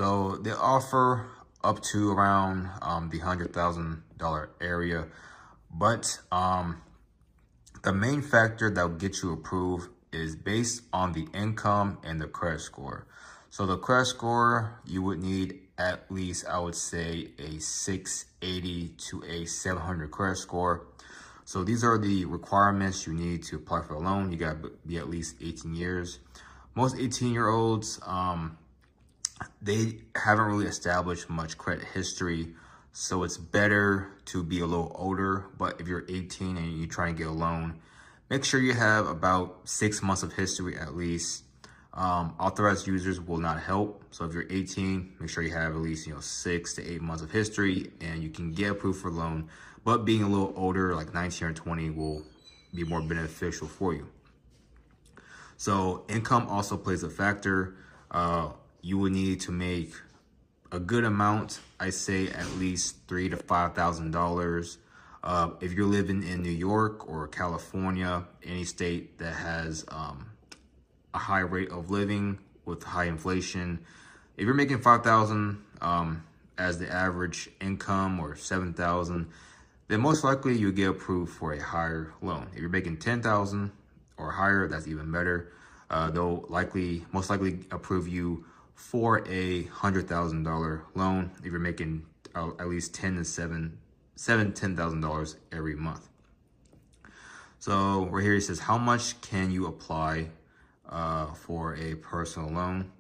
So they offer up to around the $100,000 area, but the main factor that will get you approved is based on the income and the credit score. So the credit score, you would need at least, I would say, a 680 to a 700 credit score. So these are the requirements you need to apply for a loan. You got to be at least 18 years. Most 18-year-olds, they haven't really established much credit history. So it's better to be a little older. But if you're 18 and you're trying to get a loan, make sure you have about 6 months of history at least. Authorized users will not help. So if you're 18, make sure you have at least 6 to 8 months of history and you can get approved for a loan. But being a little older, like 19 or 20, will be more beneficial for you. So income also plays a factor. You will need to make a good amount. I say at least $3,000 to $5,000. If you're living in New York or California, any state that has a high rate of living with high inflation, if you're making $5,000 as the average income or $7,000, then most likely you'll get approved for a higher loan. If you're making $10,000 or higher, that's even better. They'll most likely approve you for a $100,000 loan if you're making at least $10,000 every month. So right here it says, how much can you apply for a personal loan?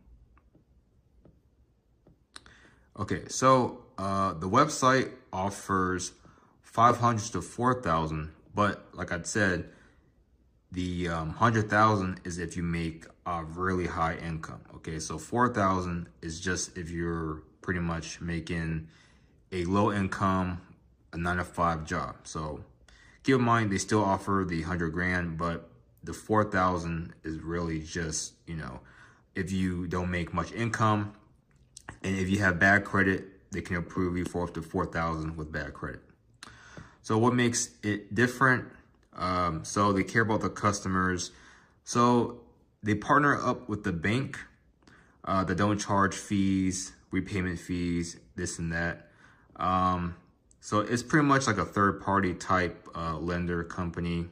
Okay, so the website offers $500 to $4,000, but like I said, the $100,000 is if you make a really high income. Okay, so $4,000 is just if you're pretty much making a low income, a 9-to-5 job. So keep in mind, they still offer the 100 grand, but the 4,000 is really just, if you don't make much income, and if you have bad credit, they can approve you for up to 4,000 with bad credit. So what makes it different? So they care about the customers. So they partner up with the bank that don't charge fees, repayment fees, this and that. So it's pretty much like a third-party type lender company.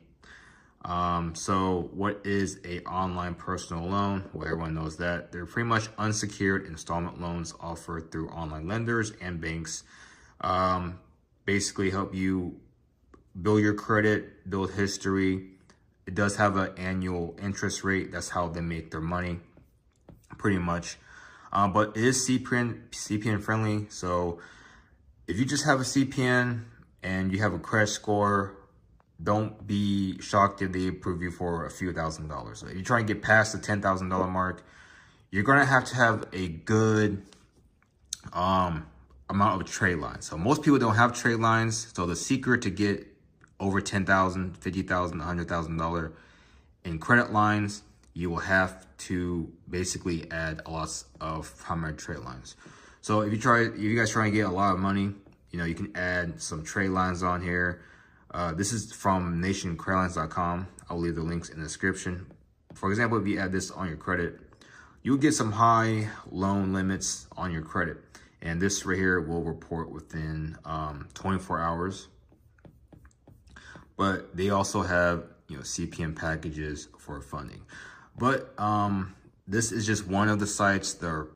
So what is a online personal loan? Well, everyone knows that. They're pretty much unsecured installment loans offered through online lenders and banks. Basically help you build your credit, build history. It does have an annual interest rate. That's how they make their money, pretty much. But it is CPN friendly. So if you just have a CPN and you have a credit score, don't be shocked if they approve you for a few $1,000s. So if you're trying to get past the $10,000 mark, you're going to have a good amount of trade lines. So most people don't have trade lines. So the secret to get over $10,000, $50,000, $100,000 in credit lines, you will have to basically add a lot of primary trade lines. So if you guys try to get a lot of money, you can add some trade lines on here. This is from nationcreditlines.com. I'll leave the links in the description. For example, if you add this on your credit, you'll get some high loan limits on your credit. And this right here will report within 24 hours. But they also have CPN packages for funding. But this is just one of the sites. There are